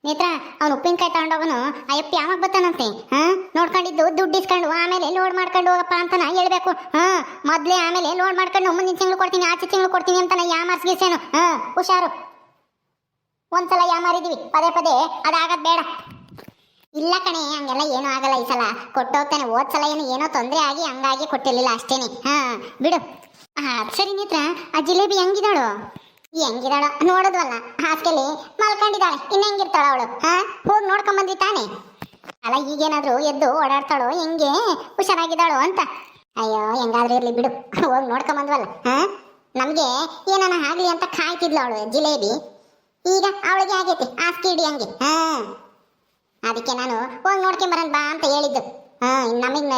ನೇತ್ರ ಅವ್ನು ಉಪ್ಪಿನಕಾಯಿ ತಗೊಂಡೋಗನು ಅಯ್ಯಪ್ಪ ಯಾವಾಗ ಬರ್ತಾನಂತೆ ನೋಡ್ಕೊಂಡಿದ್ದು ದುಡ್ಡು ಇಸ್ಕೊಂಡು ಆಮೇಲೆ ಲೋಡ್ ಮಾಡ್ಕೊಂಡು ಹೋಗಪ್ಪ ಅಂತಾನ ಹೇಳ್ಬೇಕು. ಮೊದ್ಲೇ ಆಮೇಲೆ ಲೋಡ್ ಮಾಡ್ಕೊಂಡು ಮುಂದಿನ ತಿಂಗಳು ಕೊಡ್ತೀನಿ ಆಚೆ ತಿಂಗಳು ಕೊಡ್ತೀನಿ ಅಂತಾನ ಯಾಮಾರ್ಸ್ಗಿಸೇನು. ಹುಷಾರು, ಒಂದ್ಸಲ ಯಾಮಾರಿದೀವಿ ಪದೇ ಪದೇ ಅದಾಗದ್ ಬೇಡ. ಇಲ್ಲ ಕಣೆ, ಹಂಗೆಲ್ಲ ಏನೂ ಆಗಲ್ಲ. ಈ ಸಲ ಕೊಟ್ಟೋಗ್ತಾನೆ. ಹೋದ್ಸಲ ಏನೋ ತೊಂದರೆ ಆಗಿ ಹಂಗಾಗಿ ಕೊಟ್ಟಿರ್ಲಿಲ್ಲ ಅಷ್ಟೇನೆ. ಬಿಡು. ಸರಿ ನೇತ್ರ, ಆ ಜಿಲೇಬಿ ಹೆಂಗಿದಾಳು? ಹೆಂಗಿದಾಳ ನೋಡೋದ್ವಲ್ಲ, ಹಾಸ್ಟೆಲಿ ಮಲ್ಕೊಂಡಿದ್ದಾಳೆ. ಇನ್ನ ಹೆಂಗಿರ್ತಾಳ ಅವಳು? ಹೋಗಿ ನೋಡ್ಕೊಂಡ್ ಬಂದ್ವಿ ತಾನೆ. ಅಲ್ಲ, ಈಗೇನಾದ್ರೂ ಎದ್ದು ಓಡಾಡ್ತಾಳೋ ಹೆಂಗೆ, ಹುಷಾರಾಗಿದ್ದಾಳೋ ಅಂತ. ಅಯ್ಯೋ ಹೆಂಗಾದ್ರೂ ಇರ್ಲಿ ಬಿಡು, ಹೋಗಿ ನೋಡ್ಕೊಂಡ್ ಬಂದ್ವಲ್ಲ. ನಮ್ಗೆ ಏನಾನ ಆಗ್ಲಿ ಅಂತ ಕಾಯ್ತಿದ್ಲು ಅವಳು ಜಿಲೇಬಿ. ಈಗ ಅವಳಿಗೆ ಆಗೈತಿ ಹಾಸ್ಗೆ ಹಿಡಿ ಹಂಗೆ. ಅದಕ್ಕೆ ನಾನು ಹೋಗಿ ನೋಡ್ಕೊಂಡ್ ಬರೋಣ ಬಾ ಅಂತ ಹೇಳಿದ್ದು. ನಮಗ್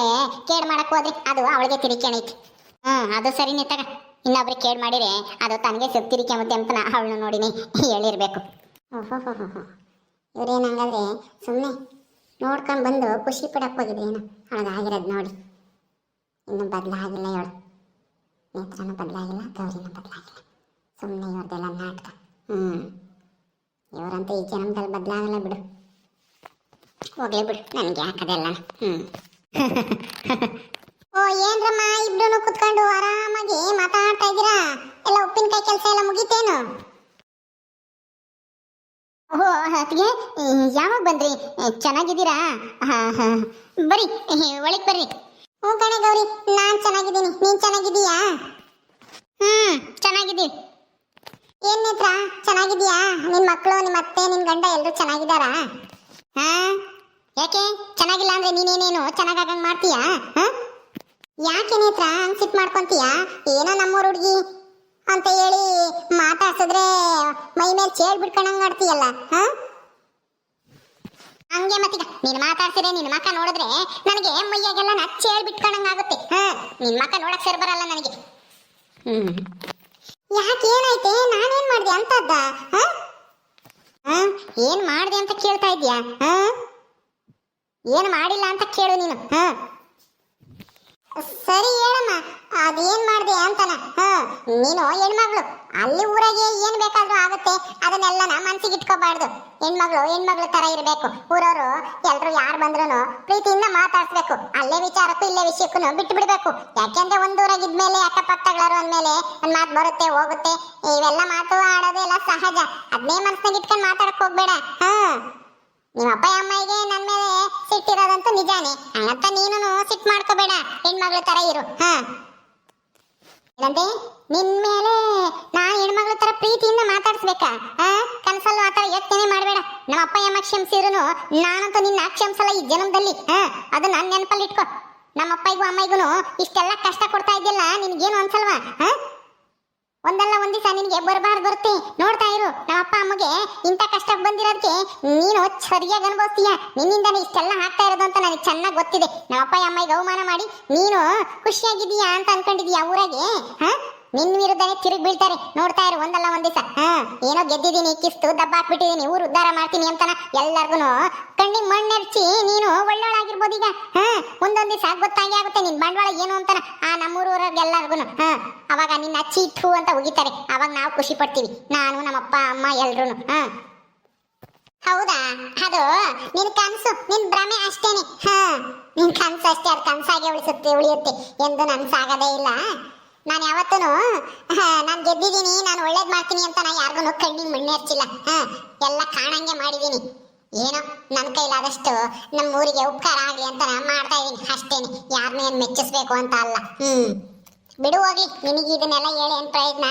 ಕೇಡ್ ಮಾಡಕ್ ಹೋದ್ರೆ ಅದು ಅವಳಿಗೆ ತಿರುಕೇಣೈತಿ. ಅದು ಸರಿನೇ ತಗ. ಇನ್ನೊಬ್ರಿಗೆ ಕೇಡ್ ಮಾಡಿದ್ರೆ ಅದು ತನಗೆ ತಿರುಕೆಂಬತ್ತೆ ಅಂತ ಅವಳನ್ನ ನೋಡಿನಿ ಹೇಳಿರ್ಬೇಕು. ಇವ್ರೇನಂಗಾದ್ರೆ ಸುಮ್ಮನೆ ನೋಡ್ಕೊಂಡು ಬಂದು ಖುಷಿ ಪಡಕ್ಕೆ ಹೋಗಿದ್ರೆ ಏನೋ ಅವಳಗಾಗಿರೋದು ನೋಡಿ. ಇನ್ನೂ ಬದಲಾಗಿಲ್ಲ ಇವಳು. ನೇತ್ರನೂ ಬದಲಾಗಿಲ್ಲ, ಗೌರಿನೂ ಬದಲಾಗಿಲ್ಲ. ಸುಮ್ಮನೆ ಇವ್ರದ್ದೆಲ್ಲ ನಾಟಕ. ಇವರಂತೂ ಈ ಜನ್ಮದಲ್ಲಿ ಬದಲಾಗಲ್ಲ ಬಿಡು. ಹೋಗ್ಲಿ ಬಿಡು, ನನಗೆ ಯಾಕದೆಲ್ಲ. ಓ ಏನ್ರಮ್ಮ, ಇಬ್ರು ಕುತ್ಕೊಂಡು ಆರಾಮಾಗಿ ಮಾತಾಡ್ತಾ ಇದ್ದೀರಾ? ಎಲ್ಲ ಉಪ್ಪಿನಕಾಯಿ ಕೆಲಸ ಎಲ್ಲ ಮುಗೀತೇನು? ಓಹೋ, ಅದಕ್ಕೆ ಯಾವಾಗ ಬಂದ್ರಿ? ಚೆನ್ನಾಗಿದ್ದೀರಾ? ಬರ್ರಿ, ಒಳಗೆ ಬರ್ರಿ. ಹ್ಞೂ ಕಣೆ ಗೌರಿ, ನಾನು ಚೆನ್ನಾಗಿದ್ದೀನಿ. ನೀನು ಚೆನ್ನಾಗಿದ್ದೀಯಾ? ಚೆನ್ನಾಗಿದ್ದೀವಿ. ಏನ್ ನೇತ್ರ, ಚೆನ್ನಾಗಿದ್ದೀಯಾ? ನಿನ್ನ ಮಕ್ಕಳು, ನಿಮ್ಮ ಅತ್ತೆ, ನಿನ್ನ ಗಂಡ ಎಲ್ಲರೂ ಚೆನ್ನಾಗಿದ್ದಾರಾ? ಯಾಕೆ ಚೆನ್ನಾಗಿಲ್ಲ ಅಂದ್ರೆ ನೀನೇನೇನು ಚೆನ್ನಾಗಂಗ್ ಮಾಡ್ತೀಯಾ? ಯಾಕೆ ನೇತ್ರ ಹಂಗ್ ಸಿಟ್ ಮಾಡ್ಕೊಂತೀಯಾ? ಏನೋ ನಮ್ಮೂರ್ ಹುಡುಗಿ ಅಂತ ಹೇಳಿ ಮಾತಾಡ್ಸಿದ್ರೆ ಮೈ ಮೇಲೆ ಚೇಳ್ ಬಿಡ್ಕೊಂಡಂಗ್ ಆಡ್ತೀಯಲ್ಲ. ಹಂಗೆ ಮತ್ತೀಗ ನೀನ್ ಮಾತಾಡ್ಸಿದ್ರೆ ನಿನ್ ಮಕ್ಕ ನೋಡಿದ್ರೆ ನನಗೆ ಮೈಯಾಗೆಲ್ಲ ಚೇಳ್ ಬಿಟ್ಕೊಂಡಂಗ್ ಆಗುತ್ತೆ. ನಿನ್ ಮಕ್ಕ ನೋಡಕ್ ಸರಿ ಬರಲ್ಲ ನನಗೆ. ಯಾಕೆ ಏನಾಯ್ತೆ? ನಾನೇನ್ ಮಾಡ್ದೆ ಅಂತದ್ದ? ಏನ್ ಮಾಡ್ದೆ ಅಂತ ಕೇಳ್ತಾ ಇದ್ಯಾ? ಏನು ಮಾಡಿಲ್ಲ ಅಂತ ಕೇಳು ನೀನು. ಸರಿ ಹೇಳಮ್ಮ, ಅದೇನ್ ಮಾಡ್ದೆ ಅಂತನ. ನೀನು ಹೆಣ್ಮಗಳು, ಅಲ್ಲಿ ಊರಾಗೆ ಏನ್ ಬೇಕಾದ್ರೂ ಆಗುತ್ತೆ, ಅದನ್ನೆಲ್ಲನ ಮನ್ಸಿಗೆ ಇಟ್ಕೋಬಾರ್ದು. ಹೆಣ್ಮಗಳು ತರ ಇರ್ಬೇಕು. ಊರವರು ಎಲ್ರು ಯಾರು ಬಂದ್ರು ಪ್ರೀತಿಯಿಂದ ಮಾತಾಡ್ಸ್ಬೇಕು. ಅಲ್ಲೇ ವಿಚಾರಕ್ಕೂ ಇಲ್ಲೇ ವಿಷಯಕ್ಕೂ ಬಿಟ್ಟು ಬಿಡ್ಬೇಕು. ಯಾಕೆಂದ್ರೆ ಒಂದೂರಾಗಿದ್ಮೇಲೆ ಅಕ್ಕಪಕ್ಕಗಳರು ಅಂದ್ಮೇಲೆ ಒಂದ್ ಮಾತು ಬರುತ್ತೆ ಹೋಗುತ್ತೆ. ಇವೆಲ್ಲ ಮಾತು ಆಡೋದು ಎಲ್ಲ ಸಹಜ. ಅದನ್ನೇ ಮನ್ಸ್ನಾಗ ಇಟ್ಕೊಂಡು ಮಾತಾಡಕ್ ಹೋಗ್ಬೇಡ. ನಿಮ್ಮ ಅಪ್ಪ ಅಮ್ಮಗೆ ನನ್ನ ಮೇಲೆ ಸಿಟ್ಟಿರೋದಂತೂ ನಿಜಾನೇ. ಹಂಗಂತ ನೀನು ಸಿಟ್ಟು ಮಾಡ್ಕೋಬೇಡ, ಹೆಣ್ಮಗಳ ತರ ಇರು. ಏನಂತೆ? ನಿನ್ ಮೇಲೆ ನಾನು ಹೆಣ್ಮಗಳ ತರ ಪ್ರೀತಿಯಿಂದ ಮಾತಾಡ್ಸ್ಬೇಕಾ? ಕನ್ಸಲ್ಲೂ ಆತರ ಯೋಚನೆ ಮಾಡಬೇಡ. ನಮ್ಮ ಅಪ್ಪ ಅಮ್ಮ ಕ್ಷಮಿಸಿದ್ರು ನಾನಂತೂ ನಿನ್ನ ಕ್ಷಮಿಸಲ್ಲ ಈ ಜನ್ಮದಲ್ಲಿ. ಅದು ನನ್ನ ನೆನಪಲ್ಲಿ ಇಟ್ಕೋ. ನಮ್ಮ ಅಪ್ಪಗೂ ಅಮ್ಮಗೂ ಇಷ್ಟೆಲ್ಲ ಕಷ್ಟ ಕೊಡ್ತಾ ಇದ್ದಿಲ್ಲ, ನಿನ್ಗೇನು ಅನ್ಸಲ್ವಾ? ಒಂದಲ್ಲ ಒಂದ್ ದಿವಸ ನಿನಗೆ ಬರುತ್ತೆ. ನೋಡ್ತಾ ಇರು, ನಮ್ಮ ಅಪ್ಪ ಅಮ್ಮಗೆ ಇಂಥ ಕಷ್ಟ ಬಂದಿರೋದಕ್ಕೆ ನೀನು ಸರಿಯಾಗಿ ಅನುಭವಿಸ್ತೀಯ. ನಿನ್ನಿಂದಾನೆ ಇಷ್ಟೆಲ್ಲ ಆಗ್ತಾ ಇರೋದು ಅಂತ ನನಗೆ ಚೆನ್ನಾಗಿ ಗೊತ್ತಿದೆ. ನಮ್ಮ ಅಪ್ಪ ಅಮ್ಮಗೆ ಅವಮಾನ ಮಾಡಿ ನೀನು ಖುಷಿಯಾಗಿದ್ದೀಯಾ ಅಂತ ಅನ್ಕೊಂಡಿದೀಯಾ ಊರಾಗೆ? ನಿನ್ನ ವಿರುದ್ಧನೇ ತಿರುಗಿ ಬೀಳ್ತಾರೆ. ನೋಡ್ತಾ ಇರು, ಒಂದಲ್ಲ ಒಂದ್ ದಿವಸ. ಏನೋ ಗೆದ್ದಿದ್ದೀನಿ, ಕಿಸ್ತು ದಬ್ಬ ಹಾಕ್ಬಿಟ್ಟಿದ್ದೀನಿ, ಊರು ಉದ್ಧಾರ ಮಾಡ್ತೀನಿ ಅಂತಾನ ಎಲ್ಲಾರ್ಗು ಕಣ್ಣಿಗೆ ಮಣ್ಣೆರ್ಚಿ ನೀನು ಒಳ್ಳೊಳಾಗಿರ್ಬೋದು. ಈಗ ಒಂದೊಂದ್ ದಿವಸ ಗೊತ್ತಾಗಿ ಆಗುತ್ತೆ ನಿನ್ ಬಂಡವಾಳ ಏನು ಅಂತಾನ ನಮ್ಮೂರವ್ರಿಗೆ ಎಲ್ಲಾರ್ಗು. ಅವಾಗ ನಿನ್ನ ಚೀಟು ಅಂತ ಉಗಿತಾರೆ. ಅವಾಗ ನಾವು ಖುಷಿ ಪಡ್ತೀವಿ, ನಾನು ನಮ್ಮಪ್ಪ ಅಮ್ಮ ಎಲ್ರು. ಹೌದಾ? ಅದು ನಿನ್ ಕನ್ಸು, ನಿನ್ ಭ್ರಮೆ ಅಷ್ಟೇನೆ. ನಿನ್ ಕನ್ಸು ಅಷ್ಟೇ, ಅದು ಕನ್ಸಾಗೆ ಉಳಿಯುತ್ತೆ ಎಂದು ನನ್ಸಾಗದೇ ಇಲ್ಲ. ನಾನು ಯಾವತ್ತೂ ನಾನು ಗೆದ್ದಿದ್ದೀನಿ, ನಾನು ಒಳ್ಳೇದ್ ಮಾಡ್ತೀನಿ ಅಂತ ನಾ ಯಾರಿಗೂ ಕಣ್ಣಿಗೆ ಮಣ್ಣೆರ್ಚಿಲ್ಲ. ಎಲ್ಲ ಕಾಣಂಗೆ ಮಾಡಿದೀನಿ. ಏನೋ ನನ್ನ ಕೈಲಾದಷ್ಟು ನಮ್ಮ ಊರಿಗೆ ಉಪಕಾರ ಆಗ್ಲಿ ಅಂತ ನಾನು ಮಾಡ್ತಾ ಇದೀನಿ ಅಷ್ಟೇನೆ. ಯಾರನ್ನೂ ಏನು ಮೆಚ್ಚಿಸ್ಬೇಕು ಅಂತ ಅಲ್ಲ. ಬಿಡು ಹೋಗ್ಲಿ, ನಿನಗೆ ಇದನ್ನೆಲ್ಲ ಹೇಳಿ ಏನ್ ಪ್ರಯತ್ನ?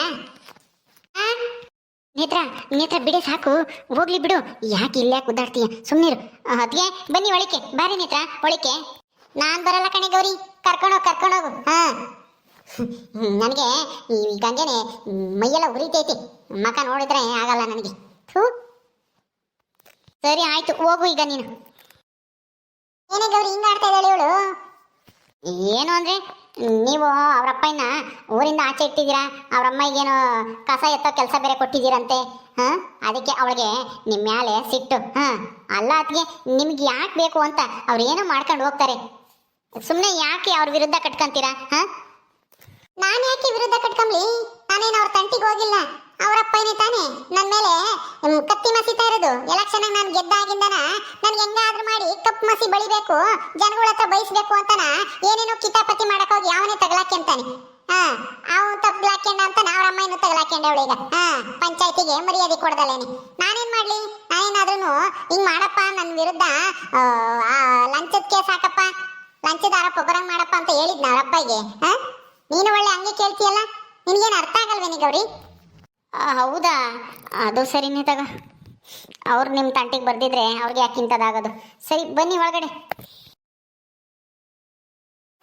ನೇತ್ರ ಬಿಡಿ, ಸಾಕು, ಹೋಗ್ಲಿ ಬಿಡು. ಯಾಕೆ ಇಲ್ಲೇ ಕುದ್ದಾಡ್ತೀಯ? ಸುಮ್ಮನಿರು. ಅದ್ಗೆ ಬನ್ನಿ ಒಳಿಕೆ, ಬಾರಿ ನೇತ್ರ ಒಳಿಕೆ. ನಾನ್ ಬರಲ್ಲ ಕಣೆ ಗೌರಿ, ಕರ್ಕೊಂಡೋಗು. ನನಗೆ ಈಗ ಹಂಗೇನೆ ಮೈಯೆಲ್ಲ ಉರಿತೈತಿ. ಮಕ್ಕ ನೋಡಿದ್ರೆ ಆಗಲ್ಲ ನನಗೆ. ಸರಿ ಆಯ್ತು, ಹೋಗು ಈಗ ನೀನು. ಏನೇ ಗೌರಿ ಹಿಂಗ ಆಡ್ತಾ ಇದ್ದಾಳೆ ಇವಳು? ಏನು ಅಂದ್ರೆ, ನೀವು ಅವ್ರಪ್ಪನ ಊರಿಂದ ಆಚೆ ಇಟ್ಟಿದ್ದೀರಾ, ಅವ್ರಮ್ಮಗೇನೋ ಕಸ ಎತ್ತೋ ಕೆಲಸ ಬೇರೆ ಕೊಟ್ಟಿದ್ದೀರಂತೆ. ಅದಕ್ಕೆ ಅವಳಿಗೆ ನಿಮ್ಮ ಮ್ಯಾಲೆ ಸಿಟ್ಟು. ಅಲ್ಲ ಅದಕ್ಕೆ ನಿಮ್ಗೆ ಯಾಕೆ ಬೇಕು ಅಂತ ಅವ್ರು ಏನೋ ಮಾಡ್ಕೊಂಡು ಹೋಗ್ತಾರೆ. ಸುಮ್ಮನೆ ಯಾಕೆ ಅವ್ರ ವಿರುದ್ಧ ಕಟ್ಕೊಂತೀರಾ? ನಾನು ಯಾಕೆ ವಿರುದ್ಧ ಕಟ್ಕೊಂಬ್ಲಿ? ನಾನೇನು ಅವ್ರ ತಂಟಿಗೆ ಹೋಗಿಲ್ಲ. ಅವರಪ್ಪನೇ ತಾನೇ ನನ್ನ ಮೇಲೆ ಕತ್ತಿ ಮಸಿತಾ ಇರೋದು. ಎಲೆಕ್ಷನ್ ನಾನು ಗೆದ್ದಾಗಿಂದನ ನನ್ಗೆ ಹೆಂಗಾದ್ರೂ ಮಾಡಿ ಕಪ್ಪು ಮಸಿ ಬಳಿಬೇಕು, ಜನಗಳ ಹತ್ರ ಬಯಸ್ಬೇಕು ಅಂತನ ಏನೇನೋ ಕಿತಾಪತಿ ಮಾಡಕ್ ಹೋಗಿ ಅವನೇ ತಗಲಾಕ್ಯಂತಾನೆ. ಅವನು ತಗ್ಲಾಕ್ಯಂಡ ಅಂತ ಅವ್ರ ಅಮ್ಮನೂ ತಗಲಾಕ್ಯಂಡ ಅವಳೀಗ. ಪಂಚಾಯತಿಗೆ ಮರ್ಯಾದೆ ಕೊಡ್ದಲೇನಿ. ನಾನೇನ್ ಮಾಡ್ಲಿ? ನಾನೇನಾದ್ರೂ ಹಿಂಗ್ ಮಾಡಪ್ಪ ನನ್ನ ವಿರುದ್ಧ ಲಂಚದ ಕೇಸ್ ಹಾಕಪ್ಪ, ಲಂಚದ ಆರೋಪ ಬರಂಗ್ ಮಾಡಪ್ಪ ಅಂತ ಹೇಳಿದ್ನ ಅವ್ರ ಅಪ್ಪಗೆ. ನೀನು ಒಳ್ಳೆ ಹಂಗೆ ಕೇಳ್ತೀಯಲ್ಲ, ನಿನ್ಗೇನು ಅರ್ಥ ಆಗಲ್ವೇನಿ ಗೌರಿ? ಹೌದಾ, ಅದು ಸರಿನೇ ತಗ. ಅವ್ರು ನಿಮ್ಮ ತಂಟಿಗೆ ಬರ್ದಿದ್ರೆ ಅವ್ರಿಗೆ ಯಾಕೆ ಇಂಥದ್ದಾಗೋದು. ಸರಿ ಬನ್ನಿ ಒಳಗಡೆ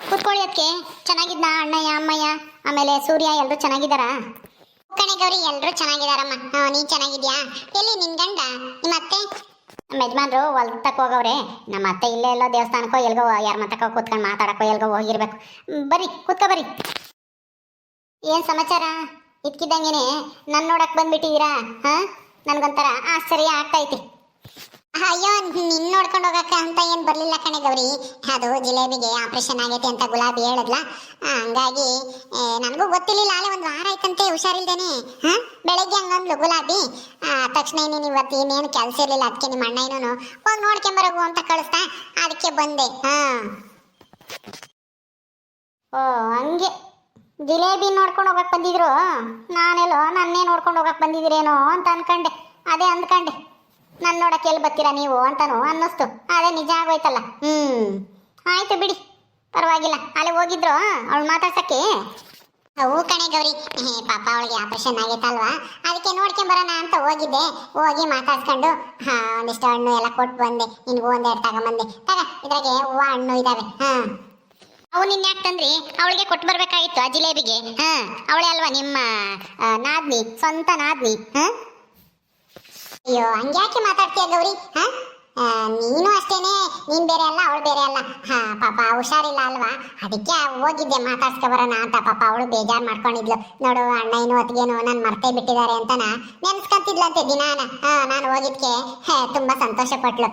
ಕೂತ್ಕೊಳ್ಳಿ. ಅದಕ್ಕೆ ಚೆನ್ನಾಗಿದ್ನ ಅಣ್ಣಯ್ಯ ಅಮ್ಮಯ್ಯ ಆಮೇಲೆ ಸೂರ್ಯ ಎಲ್ಲರೂ ಚೆನ್ನಾಗಿದ್ದಾರಾ? ಕಣೆ ಗೌರಿ, ಎಲ್ಲರೂ ಚೆನ್ನಾಗಿದಾರಮ್ಮ. ನೀನ್ ಚೆನ್ನಾಗಿದ್ಯಾ? ಎಲ್ಲಿ ನಿನ್ ಗಂಡ ನಿಮ್ಮ ಅತ್ತೆ? ನಮ್ಮ ಯಜಮಾನ್ರು ಹೊಲ್ದ ತಕ್ಕ ಹೋಗವ್ರೆ. ನಮ್ಮ ಅತ್ತೆ ಇಲ್ಲೇ ಎಲ್ಲೋ ದೇವಸ್ಥಾನಕ್ಕೋ ಎಲ್ಗೋ ಯಾರ ಮತ್ತಕ್ಕ ಕೂತ್ಕೊಂಡು ಮಾತಾಡಕ್ಕೋ ಎಲ್ಗೋ ಹೋಗಿರ್ಬೇಕು. ಬರ್ರಿ ಕೂತ್ಕೊ ಬರ್ರಿ. ಏನ್ ಸಮಾಚಾರ? ಇದ್ಕಿದ್ದಂಗೆನೆ ನನ್ನ ನೋಡಕ್ ಬಂದ್ಬಿಟ್ಟಿದ್ದೀರಾ? ನನ್ಗೊಂಥರ ಆಶ್ಚರ್ಯ ಆಗ್ತೈತಿ. ಅಯ್ಯೋ, ನಿನ್ ನೋಡ್ಕೊಂಡು ಹೋಗಕ್ಕ ಅಂತ ಏನ್ ಬರ್ಲಿಲ್ಲ ಕಣೆ ಗೌರಿ. ಅದು ಜಿಲೇಬಿಗೆ ಆಪರೇಷನ್ ಆಗೈತೆ ಅಂತ ಗುಲಾಬಿ ಹೇಳದ್ಲ, ಹಂಗಾಗಿ ನನಗೂ ಗೊತ್ತಿರ್ಲಿಲ್ಲ. ಅಲ್ಲೇ ಒಂದು ವಾರ ಆಯ್ತಂತೆ ಹುಷಾರಿಲ್ದೇನೆ. ಬೆಳಗ್ಗೆ ಹಂಗಂದ್ಲು ಗುಲಾಬಿ. ತಕ್ಷಣ ನೀನು ಇವತ್ತು ಇನ್ನೇನು ಕೆಲಸ ಇರ್ಲಿಲ್ಲ, ಅದಕ್ಕೆ ನಿಮ್ಮ ಅಣ್ಣ ಏನೂ ಹೋಗಿ ನೋಡ್ಕೊಂಬರೋಗು ಅಂತ ಕಳಿಸ್ತಾ, ಅದಕ್ಕೆ ಬಂದೆ. ಓ ಹಂಗೆ ಜಿಲೇಬಿ ನೋಡ್ಕೊಂಡು ಹೋಗಕ್ ಬಂದಿದ್ರು. ನಾನೆಲ್ಲೋ ನನ್ನೇ ನೋಡ್ಕೊಂಡು ಹೋಗಕ್ ಬಂದಿದ್ದೀರೇನೋ ಅಂತ ಅನ್ಕಂಡೆ. ಅದೇ ಅಂದ್ಕಂಡೆ ನನ್ನ ನೋಡಕ್ಕೆ ಎಲ್ಲಿ ಬರ್ತೀರಾ ನೀವು ಅಂತಾನು ಅನ್ನಿಸ್ತು. ಅದೇ ನಿಜ ಆಗೋಯ್ತಲ್ಲ. ಆಯ್ತು ಬಿಡಿ, ಪರವಾಗಿಲ್ಲ. ಅಲ್ಲೇ ಹೋಗಿದ್ರು ಅವಳು ಮಾತಾಡ್ಸಕ್ಕೆ? ಹೂ ಕಣೆ ಗೌರಿ, ಪಾಪ ಅವಳಿಗೆ ಆಪರೇಷನ್ ಆಗೈತಲ್ವಾ, ಅದಕ್ಕೆ ನೋಡ್ಕೊಂಬರೋಣ ಅಂತ ಹೋಗಿದ್ದೆ. ಹೋಗಿ ಮಾತಾಡ್ಸ್ಕೊಂಡು ಒಂದಿಷ್ಟು ಹಣ್ಣು ಎಲ್ಲ ಕೊಟ್ಟು ಬಂದೆ. ನಿನ್ಗೂ ಒಂದೆರಡು ತಗೊಂಬಂದೆ. ಇದ್ರಾಗೆ ಹೂವು ಹಣ್ಣು ಇದಾವೆ. ಅವು ನಿನ್ನ ಯಾಕೆ ತಂದ್ರಿ? ಅವಳಿಗೆ ಕೊಟ್ಟು ಬರ್ಬೇಕಾಗಿತ್ತು ಆ ಜಿಲೇಬಿಗೆ. ಅವಳೇ ಅಲ್ವಾ ನಿಮ್ಮ ನಾದ್ನಿ, ಸ್ವಂತ ನಾದ್ನಿ. ಅಯ್ಯೋ, ಹಂಗ್ಯಾಕೆ ಮಾತಾಡ್ತೀಯ ಗೌರಿ? ನೀನು ಅಷ್ಟೇನೆ, ನೀನ್ ಬೇರೆ ಅಲ್ಲ ಅವಳು ಬೇರೆ ಅಲ್ಲ. ಪಾಪ ಹುಷಾರಿಲ್ಲ ಅಲ್ವಾ, ಅದಕ್ಕೆ ಹೋಗಿದ್ದೆ ಮಾತಾಡ್ಸ್ಕೊ ಬರೋಣ ಅಂತ. ಪಾಪ ಅವಳು ಬೇಜಾರು ಮಾಡ್ಕೊಂಡಿದ್ಲು. ನೋಡು ಅಣ್ಣ ಏನು ಹೊತ್ತಿಗೇನು ನಾನು ಮರ್ತೇ ಬಿಟ್ಟಿದ್ದಾರೆ ಅಂತನ ನೆನ್ಸ್ಕೊಂತಿದ್ಲಂತೆ ದಿನಾನ. ನಾನು ಹೋಗಿದ್ಕೆ ತುಂಬಾ ಸಂತೋಷ ಪಟ್ಲು.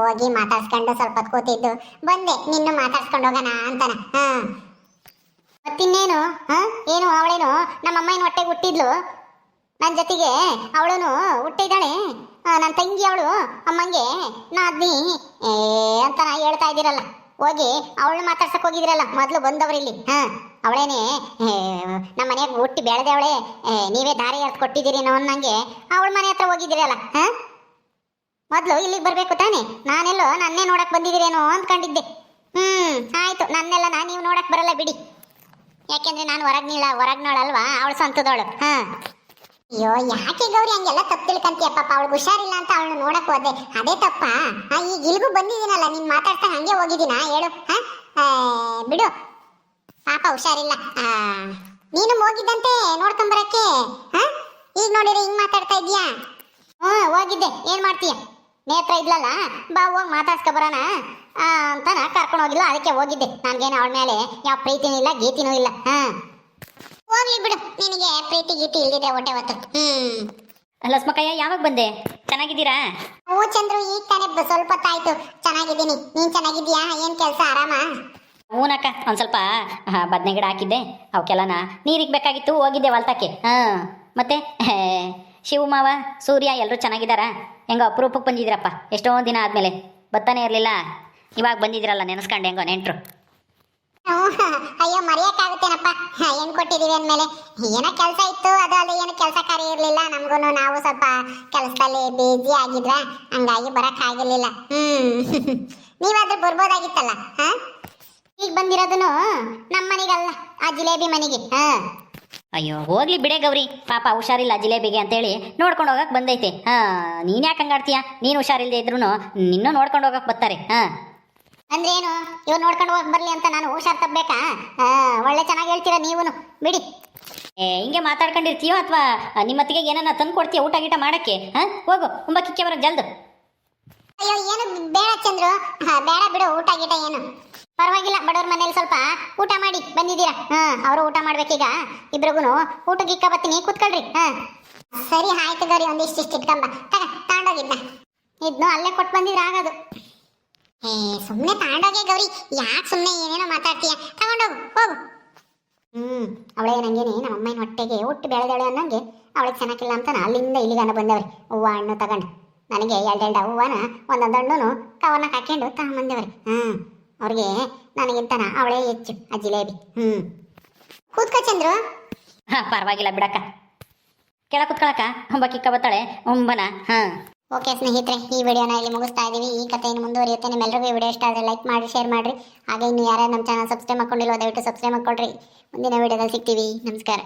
ಹೋಗಿ ಮಾತಾಡ್ಸ್ಕೊಂಡು ಸ್ವಲ್ಪ ಹೊತ್ತು ಕೂತಿದ್ದು ಬಂದೆ. ನಿನ್ನು ಮಾತಾಡ್ಸ್ಕೊಂಡು ಹೋಗೋಣ ಅಂತನ. ಮತ್ತಿನ್ನೇನು? ಏನು ಅವಳೇನು ನಮ್ಮಮ್ಮ ಏನು ಹೊಟ್ಟೆಗೆ ಹುಟ್ಟಿದ್ಲು ನನ್ನ ಜೊತೆಗೆ. ಅವಳನು ಹುಟ್ಟಿದ್ದಾಳೆ. ನನ್ನ ತಂಗಿ ಅವಳು ಅಮ್ಮಂಗೆ ನಾದ್ನಿ ಅಂತ ಹೇಳ್ತಾ ಇದ್ದೀರಲ್ಲ. ಹೋಗಿ ಅವಳು ಮಾತಾಡ್ಸಕ್ ಹೋಗಿದ್ರಲ್ಲ ಮೊದಲು ಬಂದವ್ರಿಲ್ಲಿ. ಅವಳೇನೆ ನಮ್ಮ ಮನೆಯಾಗ ಹುಟ್ಟಿ ಬೆಳೆದೆ ಅವಳೆ, ನೀವೇ ದಾರಿ ಎರ್ದು ಕೊಟ್ಟಿದ್ದೀರೇನೋ ಅನ್ನಂಗೆ ಅವಳ ಮನೆ ಹತ್ರ ಹೋಗಿದ್ದೀರಲ್ಲ. ಮೊದಲು ಇಲ್ಲಿಗೆ ಬರಬೇಕು ತಾನೆ. ನಾನೆಲ್ಲೋ ನನ್ನೇ ನೋಡಕ್ ಬಂದಿದ್ದೀರೇನೋ ಅಂದ್ಕೊಂಡಿದ್ದೆ. ಆಯ್ತು, ನನ್ನೆಲ್ಲ ನೀವು ನೋಡಕ್ ಬರಲ್ಲ ಬಿಡಿ. ಯಾಕೆಂದ್ರೆ ನಾನು ಹೊರಗ್ನೋಳಲ್ವಾ, ಅವಳು ಸ್ವಂತದವಳು. ಅಯ್ಯೋ, ಯಾಕೆ ಗೌರಿ ಹಂಗೆಲ್ಲ ತಪ್ಪು ತಿಳ್ಕಂತೀಯ? ಪಾಪ ಅವಳು ಹುಷಾರಿಲ್ಲ ಅಂತ ಅವಳು ನೋಡಕ್ ಹೋದೆ, ಅದೇ ತಪ್ಪ? ಈಗ ಇಲ್ಗೂ ಬಂದಿದ್ದೀನಲ್ಲ, ನೀನ್ ಮಾತಾಡ್ತಾ ಹಂಗೆ ಹೋಗಿದ್ದೀನಾ ಹೇಳು? ಬಿಡು, ಪಾಪ ಹುಷಾರಿಲ್ಲ. ನೀನು ಹೋಗಿದ್ದಂತೆ ನೋಡ್ಕೊಂಬರಕ್ಕೆ. ಈಗ ನೋಡಿರಿ ಹಿಂಗ್ ಮಾತಾಡ್ತಾ ಇದೀಯಾ? ಹೋಗಿದ್ದೆ. ಏನ್ ಮಾಡ್ತೀಯ? ನೇತ್ರ ಇದ್ಲಲ್ಲ, ಬಾ ಹೋಗಿ ಮಾತಾಡ್ಸ್ಕೊ ಬರೋಣ ಅಂತ ಕರ್ಕೊಂಡು ಹೋಗಿಲ್ಲ, ಅದಕ್ಕೆ ಹೋಗಿದ್ದೆ. ನನ್ಗೇನು ಅವಳ ಮೇಲೆ ಯಾವ ಪ್ರೀತಿನೂ ಇಲ್ಲ, ಗೀತಿನೂ ಇಲ್ಲ. ಹೋಗ್ಲಿ ಬಿಡು, ನಿನಗೆ ಪ್ರೀತಿ ಗೀತಿ ಇಲ್ದಿದ್ರೆ ಹೊಟ್ಟೆ ಹೊತ್ತು. ಲಸ್ಮಕ್ಕಯ್ಯ, ಯಾವಾಗ ಬಂದೆ? ಚೆನ್ನಾಗಿದ್ದೀರಾ? ಹ್ಞೂ ಚಂದ್ರು, ಈಗ ತಾನೇ ಸ್ವಲ್ಪ ಹೊತ್ತಾಯ್ತು. ಚೆನ್ನಾಗಿದ್ದೀನಿ. ನೀನ್ ಚೆನ್ನಾಗಿದ್ಯಾ? ಏನ್ ಕೆಲಸ, ಆರಾಮ? ಹೂನಕ್ಕ, ಒಂದು ಸ್ವಲ್ಪ ಬದನೆ ಗಿಡ ಹಾಕಿದ್ದೆ, ಅವಕ್ಕೆಲ್ಲನ ನೀರಿಗೆ ಬೇಕಾಗಿತ್ತು, ಹೋಗಿದ್ದೆ ಹೊಲ್ತಕ್ಕೆ. ಮತ್ತೆ ಶಿವಮಾವ ಸೂರ್ಯ ಎಲ್ಲರೂ ಚೆನ್ನಾಗಿದ್ದಾರಾ? ಹೆಂಗೋ ಅಪರೂಪಕ್ಕೆ ಬಂದಿದ್ದೀರಪ್ಪ, ಎಷ್ಟೊಂದು ದಿನ ಆದಮೇಲೆ. ಬರ್ತಾನೆ ಇರಲಿಲ್ಲ, ಇವಾಗ ಬಂದಿದ್ದೀರಲ್ಲ, ನೆನೆಸ್ಕೊಂಡು ಹೆಂಗೋ ನೆಂಟರು. ಅಯ್ಯೋ, ಮರೆಯಕ್ಕಾಗುತ್ತೇನಪ್ಪ, ಏನ್ ಕೊಟ್ಟಿದೀವಿ ಅಂದ್ಮೇಲೆ. ಏನೋ ಕೆಲಸ ಇತ್ತು, ಅದು ಅಲ್ಲದೆ ಏನು ಕೆಲಸ ಕಾರ್ಯ ಇರ್ಲಿಲ್ಲ ನಮ್ಗೂ. ನಾವು ಸ್ವಲ್ಪ ಕೆಲಸದಲ್ಲಿ ಬಿಜಿ ಆಗಿದ್ವಾ, ಹಂಗಾಗಿ ಬರಕ್ ಆಗಿರ್ಲಿಲ್ಲ. ನೀವಾದ್ರೂ ಬರ್ಬೋದಾಗಿತ್ತಲ್ಲ. ಈಗ ಬಂದಿರೋದನು ನಮ್ಮ ಮನೆಗಲ್ಲ, ಆ ಜಿಲೇಬಿ ಮನೆಗೆ. ಅಯ್ಯೋ ಹೋಗ್ಲಿ ಬಿಡೆ ಗೌರಿ, ಪಾಪ ಹುಷಾರಿಲ್ಲ ಜಿಲೇಬಿಗೆ ಅಂತೇಳಿ ನೋಡ್ಕೊಂಡು ಹೋಗಕ್ಕೆ ಬಂದೈತೆ. ನೀನು ಯಾಕೆ ಹಂಗಾಡ್ತೀಯ? ನೀನು ಹುಷಾರಿಲ್ಲದೆ ಇದ್ರು ನಿನ್ನೂ ನೋಡ್ಕೊಂಡು ಹೋಗಕ್ಕೆ ಬರ್ತಾರೆ. ಅಂದ್ರೆ ಏನು, ಇವ್ ನೋಡ್ಕೊಂಡು ಹೋಗಿ ಬರ್ಲಿ ಅಂತ ನಾನು ಹುಷಾರ್ ತಪ್ಪಬೇಕಾ? ಒಳ್ಳೆ ಚೆನ್ನಾಗಿ ಹೇಳ್ತೀರಾ ನೀವು, ಬಿಡಿ. ಹಿಂಗೆ ಮಾತಾಡ್ಕೊಂಡಿರ್ತೀಯೋ ಅಥವಾ ನಿಮ್ಮತ್ತಿಗೆ ಏನನ್ನ ತಂದು ಕೊಡ್ತೀಯ ಊಟ ಗೀಟ ಮಾಡಕ್ಕೆ? ಹೋಗು, ತುಂಬ ಕಿಕ್ಕೆ ಬರೋಕ್ಕೆ ಜಲ್ದು. ಅಯ್ಯೋ, ಏನು ಬೇಡ ಚಂದ್ರು, ಬೇಡ ಬಿಡು ಊಟ ಗೀಟ ಏನು. ಪರವಾಗಿಲ್ಲ, ಬಡವ್ರ ಮನೇಲಿ ಸ್ವಲ್ಪ ಊಟ ಮಾಡಿ ಬಂದಿದ್ದೀರಾ. ಅವರು ಊಟ ಮಾಡ್ಬೇಕೀಗ. ಇಬ್ರಿಗೂ ಊಟಕ್ಕೆ ಇಕ್ಕ ಬತ್ತೀನಿ, ಕೂತ್ಕೊಳ್ರಿ. ಸರಿ ಆಯ್ತು ಗೌರಿ, ಒಂದಿಷ್ಟು ಇಟ್ಕೊಂಬ. ತಗೊಂಡೋಗಿದ್ದ ಇದ್ನು ಅಲ್ಲೇ ಕೊಟ್ಟು ಬಂದಿದ್ರೆ ಆಗೋದು. ಸುಮ್ಮನೆ ತಗೊಂಡೋಗೆ ಗೌರಿ, ಯಾಕೆ ಸುಮ್ಮನೆ ಏನೇನೋ ಮಾತಾಡ್ತೀಯ? ತಗೊಂಡೋಗು, ಹೋಗು. ಅವಳೇ ನಂಗೇನೆ ನಮ್ಮ ಅಮ್ಮನ ಹೊಟ್ಟೆಗೆ ಹುಟ್ಟು ಬೆಳೆದಳೆ ಅನ್ನಂಗೆ ಅವಳಿಗೆ ಚೆನ್ನಾಗಿಲ್ಲ ಅಂತ ಅಲ್ಲಿಂದ ಇಲ್ಲಿಗಾನ ಬಂದವ್ರಿ ಹೂವು ಹಣ್ಣು ತಗೊಂಡು ನನಗೆ ಎರಡೆರಡು ಹೂವನ ಒಂದೊಂದು ಹಣ್ಣು ಕವರ್ನಾಗ ಹಾಕೊಂಡು ತಗೊಂಬಂದೇವ್ರಿ ಅವ್ರಿಗೆ ನನಗಿಂತನ ಅವಳೇ ಹೆಚ್ಚು ಆ ಜಿಲೇಬಿ ಕೂತ್ಕೋ ಚಂದ್ರು. ಹಾಂ ಪರವಾಗಿಲ್ಲ ಬಿಡಕ್ಕ. ಕೆಳ ಕುತ್ಕೊಳಕ್ಕ ಹೊಂಬಕ್ಕಿಕ್ಕ ಬತ್ತಾಳೆ ಹೊಂಬನ. ಹಾಂ ಓಕೆ ಸ್ನೇಹಿತರೆ, ಈ ವಿಡಿಯೋನ ಇಲ್ಲಿ ಮುಗಿಸ್ತಾ ಇದ್ದೀವಿ. ಈ ಕಥೆಯನ್ನು ಮುಂದುವರಿಯುತ್ತೆ. ನಿಮ್ಮೆಲ್ಲರಿಗೂ ಈ ವಿಡಿಯೋ ಇಷ್ಟ ಆದರೆ ಲೈಕ್ ಮಾಡಿ, ಶೇರ್ ಮಾಡಿರಿ. ಹಾಗೆ ಇನ್ನು ಯಾರ್ಯಾರು ನಮ್ಮ ಚಾನಲ್ ಸಬ್ಸ್ಕ್ರೈಬ್ ಮಾಡ್ಕೊಂಡಿಲ್ಲ ದಯವಿಟ್ಟು ಸಬ್ಸ್ಕ್ರೈಬ್ ಮಾಡ್ಕೊಳ್ರಿ. ಮುಂದಿನ ವಿಡಿಯೋದಲ್ಲಿ ಸಿಗ್ತೀವಿ. ನಮಸ್ಕಾರ.